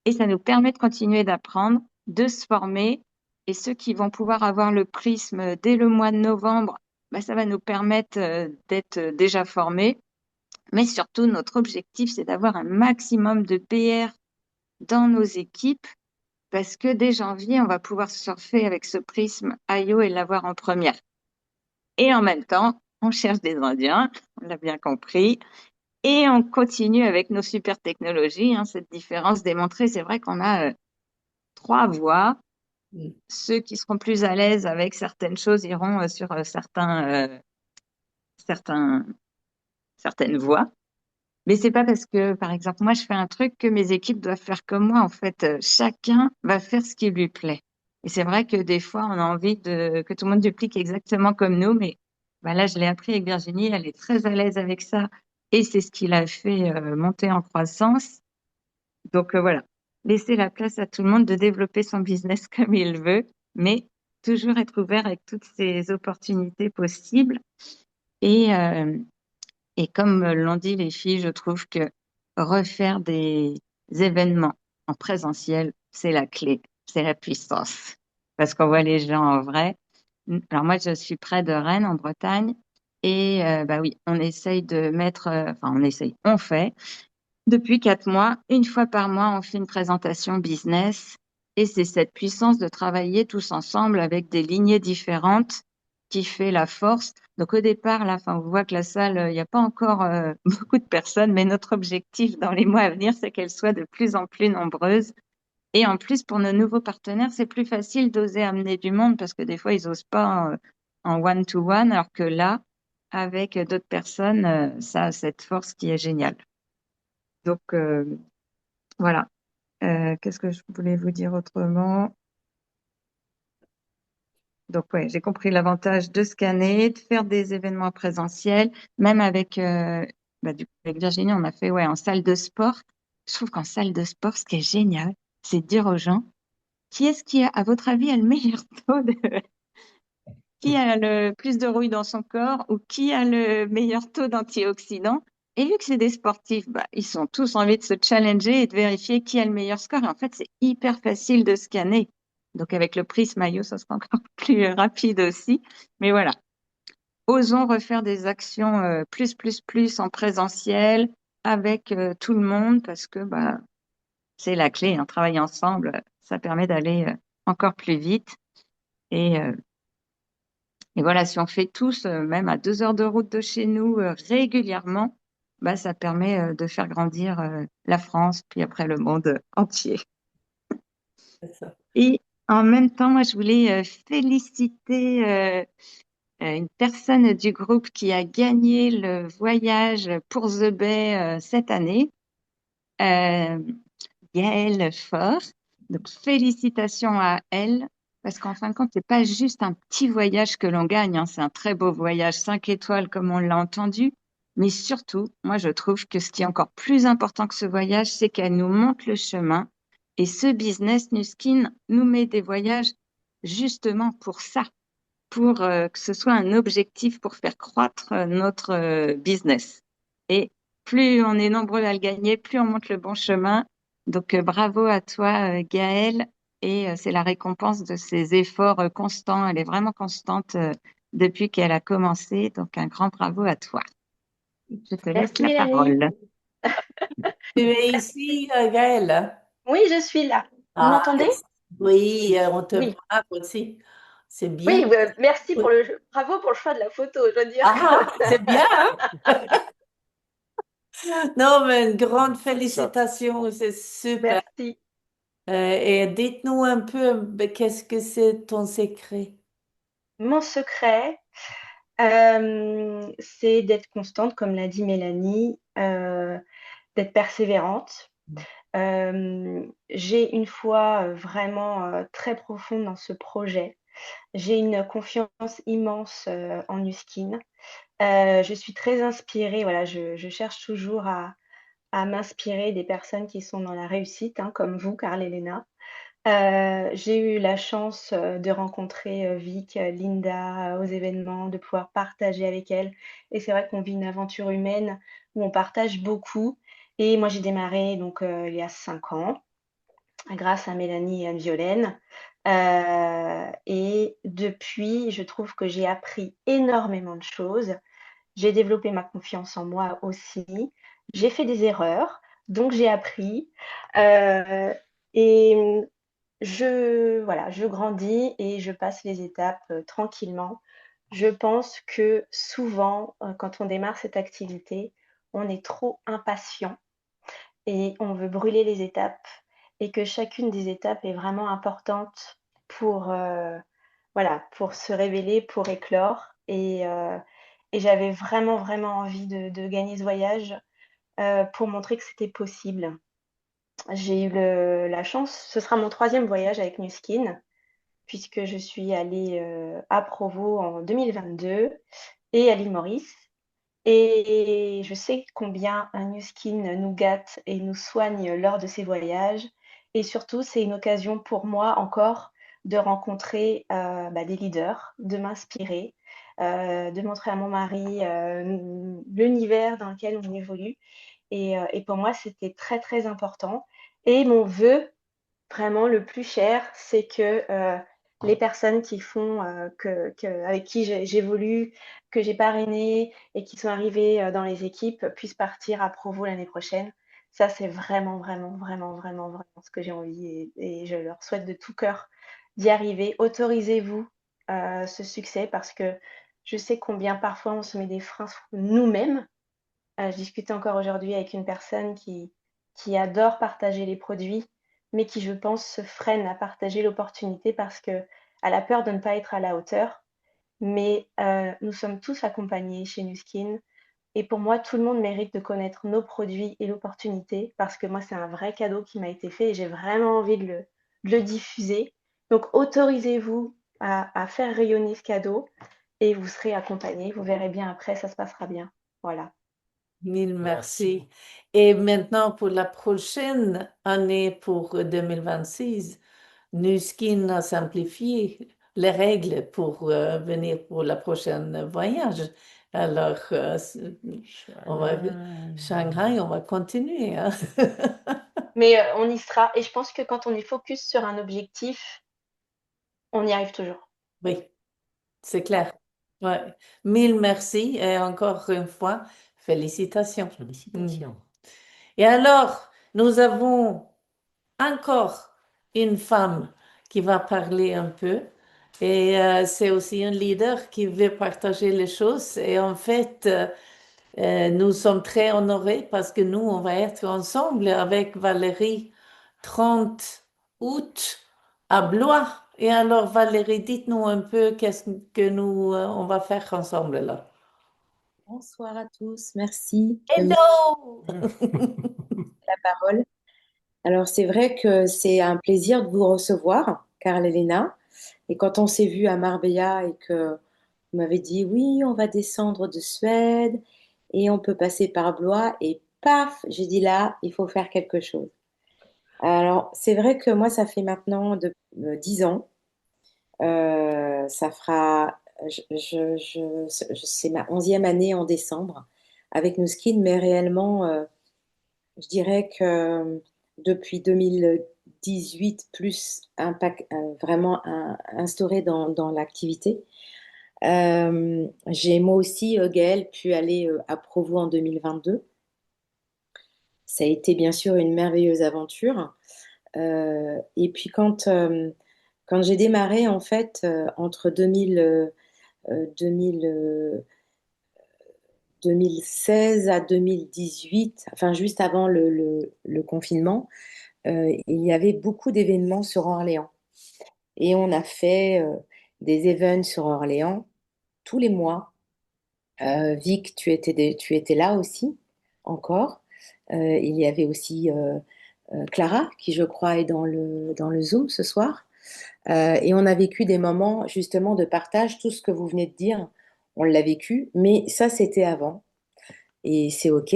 Et ça nous permet de continuer d'apprendre, de se former. Et ceux qui vont pouvoir avoir le prisme dès le mois de novembre, bah, ça va nous permettre d'être déjà formés. Mais surtout, notre objectif, c'est d'avoir un maximum de PR dans nos équipes parce que dès janvier, on va pouvoir surfer avec ce prisme IO et l'avoir en première. Et en même temps, on cherche des Indiens, on l'a bien compris, et on continue avec nos super technologies. Hein, cette différence démontrée, c'est vrai qu'on a 3 voies. Ceux qui seront plus à l'aise avec certaines choses iront sur certaines voies. Mais c'est pas parce que, par exemple, moi, je fais un truc que mes équipes doivent faire comme moi. En fait, chacun va faire ce qui lui plaît. Et c'est vrai que des fois, on a envie que tout le monde duplique exactement comme nous. Mais bah, là, je l'ai appris avec Virginie. Elle est très à l'aise avec ça. Et c'est ce qui l'a fait monter en croissance. Donc, voilà. Laisser la place à tout le monde de développer son business comme il veut, mais toujours être ouvert avec toutes ces opportunités possibles. Et, et comme l'ont dit les filles, je trouve que refaire des événements en présentiel, c'est la clé, c'est la puissance. Parce qu'on voit les gens en vrai. Alors moi, je suis près de Rennes, en Bretagne. Et bah oui, on essaye de mettre, enfin on fait. Depuis 4 mois, 1 fois par mois, on fait une présentation business. Et c'est cette puissance de travailler tous ensemble avec des lignées différentes qui fait la force. Donc au départ, là, enfin, on voit que la salle, il n'y a pas encore beaucoup de personnes, mais notre objectif dans les mois à venir, c'est qu'elle soit de plus en plus nombreuse. Et en plus, pour nos nouveaux partenaires, c'est plus facile d'oser amener du monde parce que des fois, ils n'osent pas en one-to-one, alors que là, avec d'autres personnes, ça a cette force qui est géniale. Donc voilà. Qu'est-ce que je voulais vous dire autrement? Donc, ouais, j'ai compris l'avantage de scanner, de faire des événements présentiels, même avec, avec Virginie, on a fait en salle de sport. Je trouve qu'en salle de sport, ce qui est génial, c'est de dire aux gens, qui est-ce qui a, à votre avis, a le meilleur qui a le plus de rouille dans son corps ou qui a le meilleur taux d'antioxydants? Et vu que c'est des sportifs, bah, ils ont tous envie de se challenger et de vérifier qui a le meilleur score. Et en fait, c'est hyper facile de scanner. Donc, avec le Prism IO, ça sera encore plus rapide aussi. Mais voilà, osons refaire des actions plus en présentiel avec tout le monde parce que bah, c'est la clé. Hein. Travailler ensemble, ça permet d'aller encore plus vite. Et, euh, et voilà, si on fait tous, même à 2 heures de route de chez nous, régulièrement, bah, ça permet de faire grandir la France, puis après le monde entier. C'est ça. Et en même temps, moi, je voulais féliciter une personne du groupe qui a gagné le voyage pour The Bay cette année, euh, Gaëlle Faure. Donc, félicitations à elle, parce qu'en fin de compte, c'est pas juste un petit voyage que l'on gagne, hein, c'est un très beau voyage, 5 étoiles comme on l'a entendu. Mais surtout, moi, je trouve que ce qui est encore plus important que ce voyage, c'est qu'elle nous montre le chemin. Et ce business, Nu Skin, nous met des voyages justement pour ça, pour que ce soit un objectif pour faire croître notre business. Et plus on est nombreux à le gagner, plus on monte le bon chemin. Donc, bravo à toi, Gaëlle. Et c'est la récompense de ses efforts constants. Elle est vraiment constante depuis qu'elle a commencé. Donc, un grand bravo à toi. Je te laisse Merci la Mélanie. parole. Tu es ici, Gaëlle? Oui, je suis là. Vous Ah, m'entendez? oui, on te Oui. voit aussi. C'est Oui, bien. merci bravo pour le choix de la photo, je dois dire. Ah, c'est bien, hein? Non, mais une grande félicitation, c'est super. Merci. Et dites-nous un peu, qu'est-ce que c'est ton secret? Mon secret, c'est d'être constante, comme l'a dit Mélanie, d'être persévérante. J'ai une foi vraiment très profonde dans ce projet. J'ai une confiance immense en Nu Skin. Je suis très inspirée, voilà, je cherche toujours à m'inspirer des personnes qui sont dans la réussite, hein, comme vous, Carl Elena. J'ai eu la chance de rencontrer Vic, Linda aux événements, de pouvoir partager avec elles. Et c'est vrai qu'on vit une aventure humaine où on partage beaucoup. Et moi, j'ai démarré donc il y a 5 ans, grâce à Mélanie et Anne-Violaine. Et depuis, je trouve que j'ai appris énormément de choses. J'ai développé ma confiance en moi aussi. J'ai fait des erreurs, donc j'ai appris. Et voilà, je grandis et je passe les étapes tranquillement. Je pense que souvent, quand on démarre cette activité, on est trop impatient et on veut brûler les étapes et que chacune des étapes est vraiment importante pour, voilà, pour se révéler, pour éclore. Et j'avais vraiment, vraiment envie de gagner ce voyage pour montrer que c'était possible. J'ai eu la chance, ce sera mon 3e voyage avec Nu Skin, puisque je suis allée à Provo en 2022 et à l'île Maurice. Et je sais combien un Nu Skin nous gâte et nous soigne lors de ces voyages. Et surtout, c'est une occasion pour moi encore de rencontrer des leaders, de m'inspirer, de montrer à mon mari l'univers dans lequel on évolue. Et pour moi, c'était très, très important. Et mon vœu, vraiment le plus cher, c'est que les personnes qui font, avec qui j'évolue, que j'ai parrainé et qui sont arrivées dans les équipes puissent partir à Provo l'année prochaine. Ça, c'est vraiment, vraiment, vraiment, vraiment, vraiment ce que j'ai envie et je leur souhaite de tout cœur d'y arriver. Autorisez-vous ce succès parce que je sais combien parfois on se met des freins nous-mêmes. Je discutais encore aujourd'hui avec une personne qui adore partager les produits, mais qui, je pense, se freine à partager l'opportunité parce qu'elle a peur de ne pas être à la hauteur. Mais nous sommes tous accompagnés chez Nu Skin. Et pour moi, tout le monde mérite de connaître nos produits et l'opportunité parce que moi, c'est un vrai cadeau qui m'a été fait et j'ai vraiment envie de le diffuser. Donc, autorisez-vous à faire rayonner ce cadeau et vous serez accompagnés. Vous verrez bien après, ça se passera bien. Voilà. Mille merci. Et maintenant, pour la prochaine année, pour 2026, Nu Skin a simplifié les règles pour venir pour la prochaine voyage. Alors, on va, Shanghai, on va continuer, hein. Mais on y sera. Et je pense que quand on est focus sur un objectif, on y arrive toujours. Oui, c'est clair. Ouais. Mille merci et encore une fois, félicitations. Félicitations. Et alors, nous avons encore une femme qui va parler un peu. Et c'est aussi un leader qui veut partager les choses. Et en fait, nous sommes très honorés parce que nous, on va être ensemble avec Valérie 30 août à Blois. Et alors, Valérie, dites-nous un peu qu'est-ce que nous, on va faire ensemble là. Bonsoir à tous, merci de me Hello! donner la parole. Alors, c'est vrai que c'est un plaisir de vous recevoir, Carl Elena. Et quand on s'est vu à Marbella et que vous m'avez dit, oui, on va descendre de Suède et on peut passer par Blois, et paf, j'ai dit là, il faut faire quelque chose. Alors, c'est vrai que moi, ça fait maintenant 10 ans. Ça fera, c'est ma 11e année en décembre avec Nuskin, mais réellement, je dirais que depuis 2018, plus vraiment instauré dans l'activité. J'ai moi aussi, Gaëlle, pu aller à Provo en 2022. Ça a été bien sûr une merveilleuse aventure. Et puis quand j'ai démarré, en fait, entre 2000, 2016 à 2018, enfin juste avant le confinement, il y avait beaucoup d'événements sur Orléans. Et on a fait des events sur Orléans tous les mois. Vic, tu étais là aussi, encore. Il y avait aussi Clara, qui je crois est dans le Zoom ce soir. Et on a vécu des moments justement de partage, tout ce que vous venez de dire, on l'a vécu, mais ça c'était avant, et c'est OK.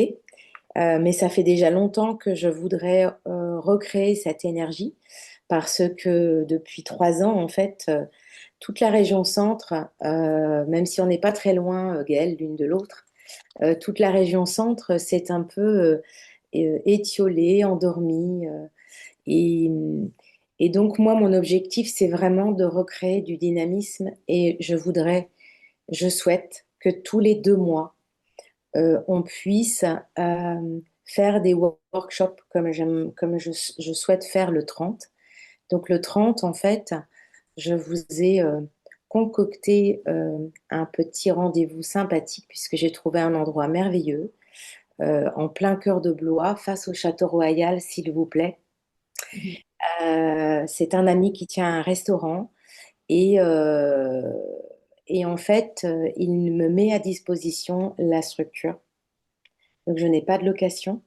Mais ça fait déjà longtemps que je voudrais recréer cette énergie, parce que depuis 3 ans, en fait, toute la région centre, même si on n'est pas très loin, Gaëlle, l'une de l'autre, toute la région centre s'est un peu étiolée, endormie. Et, et donc, moi, mon objectif, c'est vraiment de recréer du dynamisme, et je souhaite que tous les 2 mois, on puisse faire des workshops comme je souhaite faire le 30. Donc, le 30, en fait, je vous ai concocté un petit rendez-vous sympathique, puisque j'ai trouvé un endroit merveilleux, en plein cœur de Blois, face au Château Royal, s'il vous plaît. C'est un ami qui tient un restaurant, et, euh, et en fait, il me met à disposition la structure. Donc, je n'ai pas de location.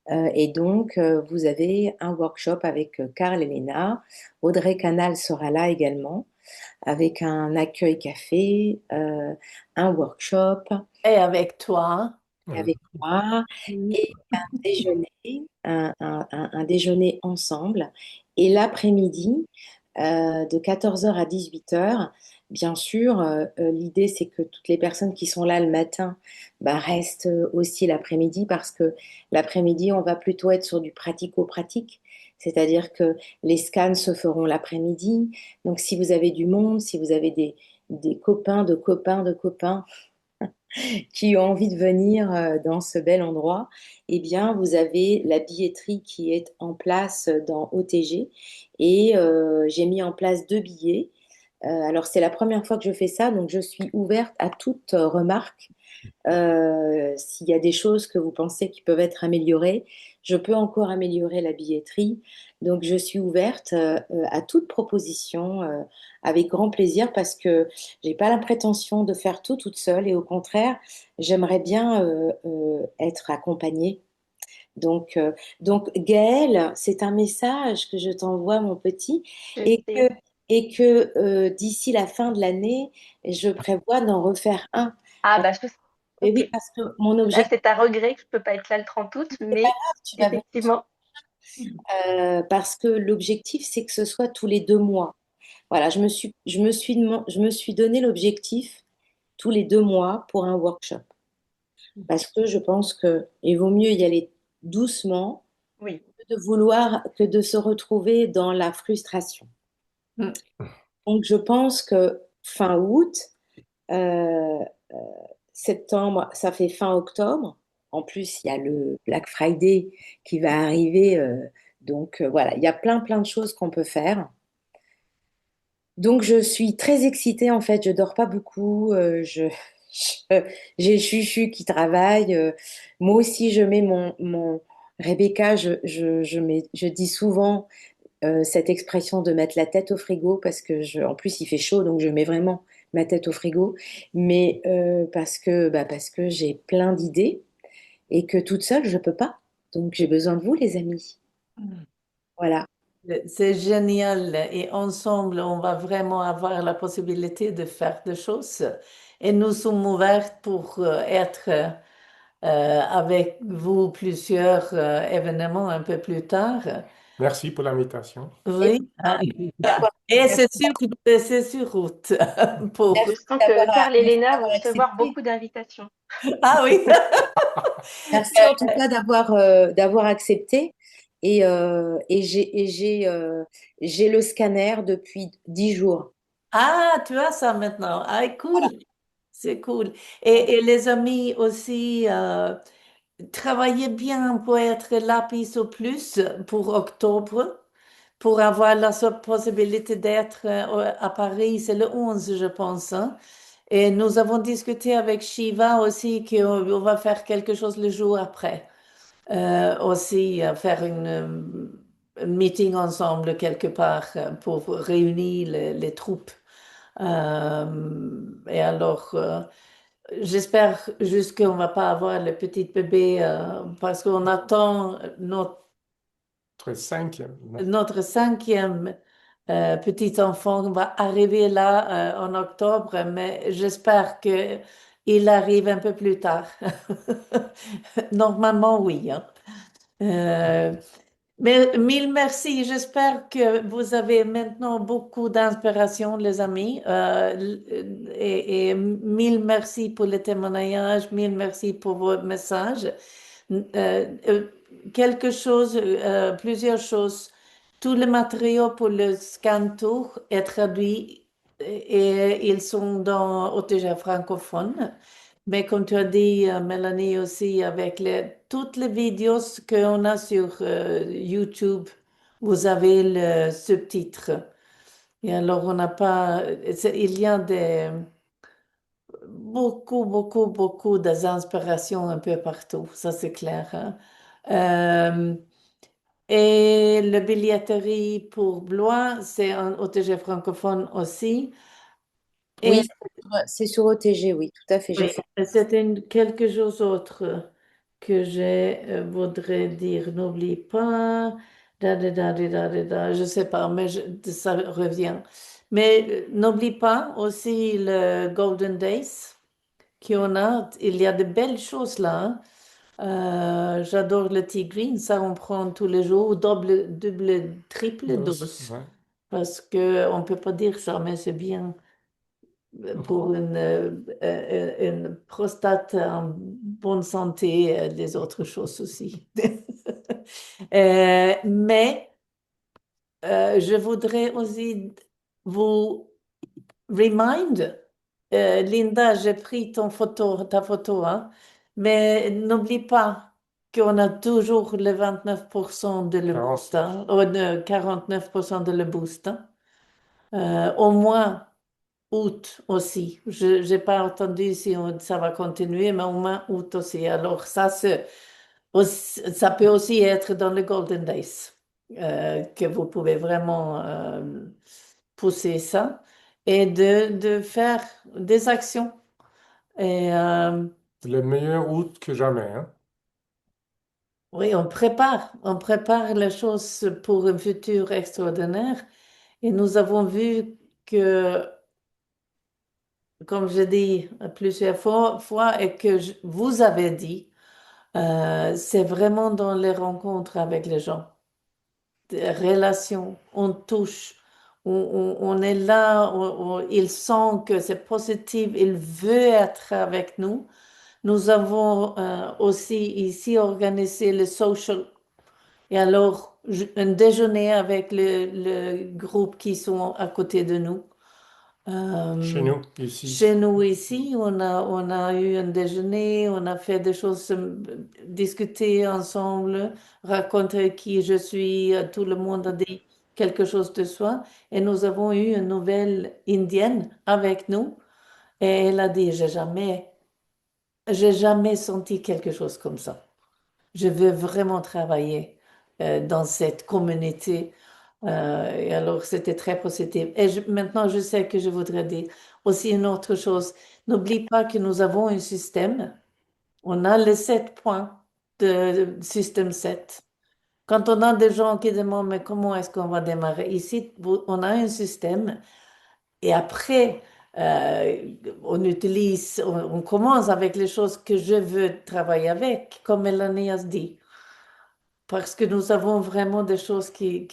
Et donc, vous avez un workshop avec Carl et Léna. Audrey Canal sera là également, avec un accueil café, un workshop, Et avec toi. avec moi, et un déjeuner, un déjeuner ensemble. Et l'après-midi, de 14h à 18h, bien sûr, l'idée c'est que toutes les personnes qui sont là le matin, bah, restent aussi l'après-midi, parce que l'après-midi, on va plutôt être sur du pratico-pratique. C'est-à-dire que les scans se feront l'après-midi. Donc, si vous avez du monde, si vous avez des copains de copains de copains qui ont envie de venir dans ce bel endroit, eh bien, vous avez la billetterie qui est en place dans OTG, et j'ai mis en place 2 billets. Alors, c'est la première fois que je fais ça, donc je suis ouverte à toute remarque. S'il y a des choses que vous pensez qui peuvent être améliorées, je peux encore améliorer la billetterie. Donc, je suis ouverte à toute proposition avec grand plaisir, parce que j'ai pas la prétention de faire tout toute seule, et au contraire, j'aimerais bien être accompagnée. Donc, Gaëlle, c'est un message que je t'envoie, mon petit, Je et sais. que d'ici la fin de l'année, je prévois d'en refaire un. Ah, bah, Et ok. oui, parce que mon Là, objectif, c'est à regret que je ne peux pas être là le 30 août, c'est pas mais grave, tu vas venir, effectivement, parce que l'objectif, c'est que ce soit tous les 2 mois. Voilà, je me suis donné l'objectif tous les 2 mois pour un workshop. Parce que je pense qu'il vaut mieux y aller doucement Oui. que de vouloir, que de se retrouver dans la frustration. Mm. Donc, je pense que fin août, euh, euh, septembre, ça fait fin octobre. En plus, il y a le Black Friday qui va arriver. Donc, voilà, il y a plein de choses qu'on peut faire. Donc, je suis très excitée, en fait. Je dors pas beaucoup. Je- j'ai Chuchu qui travaille. Moi aussi, je mets Rebecca, je dis souvent cette expression de mettre la tête au frigo parce que en plus il fait chaud donc je mets vraiment ma tête au frigo, mais parce que j'ai plein d'idées et que toute seule je peux pas. Donc j'ai besoin de vous les amis. Voilà. C'est génial et ensemble, on va vraiment avoir la possibilité de faire des choses. Et nous sommes ouverts pour être avec vous plusieurs événements un peu plus tard. Merci pour l'invitation. Et, Oui. Et c'est sur route pour... Je sens d'avoir que Carl et merci Léna vont d'avoir recevoir accepté. beaucoup d'invitations. Ah oui. Merci en tout cas d'avoir accepté. J'ai le scanner depuis 10 jours. Ah, tu as ça maintenant. Ah, cool. Voilà. C'est cool. Et les amis aussi, travaillez bien pour être là au plus pour octobre, pour avoir la possibilité d'être à Paris. C'est le 11, je pense, hein. Et nous avons discuté avec Shiva aussi qu'on va faire quelque chose le jour après. Aussi faire un meeting ensemble quelque part pour réunir les troupes. Et alors, j'espère juste qu'on va pas avoir le petit bébé parce qu'on attend Très cinquième. notre cinquième petit enfant va arriver là en octobre, mais j'espère que il arrive un peu plus tard. Normalement, oui, hein. Euh, mais mille merci. J'espère que vous avez maintenant beaucoup d'inspiration, les amis. Et mille merci pour le témoignage, mille merci pour vos messages. Euh, Quelque chose, plusieurs choses. Tous les matériaux pour le scan tour est traduit et ils sont dans OTG francophone. Mais comme tu as dit, Mélanie, aussi, avec toutes les vidéos qu'on a sur YouTube, vous avez le subtitre. Et alors, on n'a pas... Il y a beaucoup d'inspirations un peu partout, ça c'est clair, hein. Euh, et le billetterie pour Blois, c'est un OTG francophone aussi. Oui, Et c'est sur OTG, oui, tout à fait. J'ai oui, fait. c'était quelque chose d'autre que je voudrais dire. N'oublie pas, je sais pas, mais ça revient. Mais n'oublie pas aussi le Golden Days qu'on a. Il y a de belles choses là, hein. J'adore le tea green, ça on prend tous les jours, double, triple dose. Ouais. Parce que on peut pas dire ça, mais c'est bien pour une prostate en bonne santé, les autres choses aussi. Mais je voudrais aussi vous remind, Linda, j'ai pris ta photo, hein, mais n'oublie pas qu'on a toujours le 29% de le boost, hein, ou le 49% de le boost, hein. Au moins août aussi. Je n'ai pas entendu si ça va continuer, mais au moins août aussi. Alors ça peut aussi être dans le Golden Days que vous pouvez vraiment pousser ça et de faire des actions. Et Le meilleur août que jamais, hein. oui, on prépare les choses pour un futur extraordinaire. Et nous avons vu que comme je dis plusieurs fois et que vous avez dit, c'est vraiment dans les rencontres avec les gens, des relations, on touche, on est là, il sent que c'est positif, il veut être avec nous. Nous avons aussi ici organisé le social et alors un déjeuner avec le groupe qui sont à côté de nous. Chez nous, ici. Chez nous ici, on a eu un déjeuner, on a fait des choses, discuter ensemble, raconter qui je suis, tout le monde a dit quelque chose de soi. Et nous avons eu une nouvelle indienne avec nous et elle a dit, j'ai jamais senti quelque chose comme ça. Je veux vraiment travailler dans cette communauté. Et alors, c'était très positif. Et maintenant, je sais que je voudrais dire aussi une autre chose. N'oublie pas que nous avons un système. On a les 7 points de système 7. Quand on a des gens qui demandent, mais comment est-ce qu'on va démarrer? Ici, on a un système et après, on commence avec les choses que je veux travailler avec, comme Mélanie a dit. Parce que nous avons vraiment des choses qui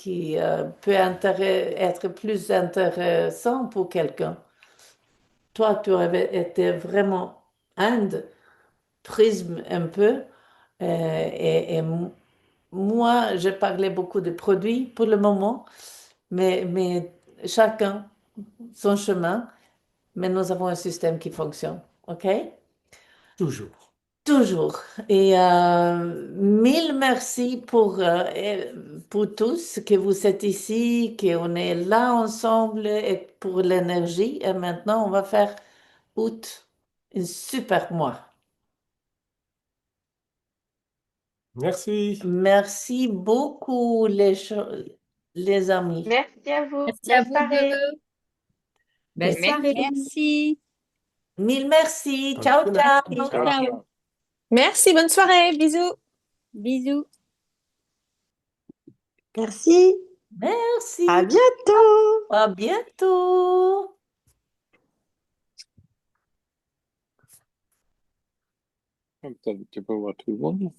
peuvent être plus intéressantes pour quelqu'un. Toi, tu avais été vraiment Inde, prisme un peu, moi, j'ai parlé beaucoup de produits pour le moment, mais chacun son chemin, mais nous avons un système qui fonctionne, OK? Toujours. Toujours. Et mille merci pour tous que vous êtes ici, qu'on est là ensemble et pour l'énergie. Et maintenant, on va faire août, un super mois. Merci. Merci beaucoup, les amis. Merci à vous. Merci à Bonne vous soirée. deux. Belle soirée. Merci. Mille merci. Bonne Ciao, semaine. ciao. Ciao, Ciao, ciao. ciao. Merci, bonne soirée, bisous. Bisous. Merci. Merci. À bientôt. À bientôt. Tu peux voir tout le monde.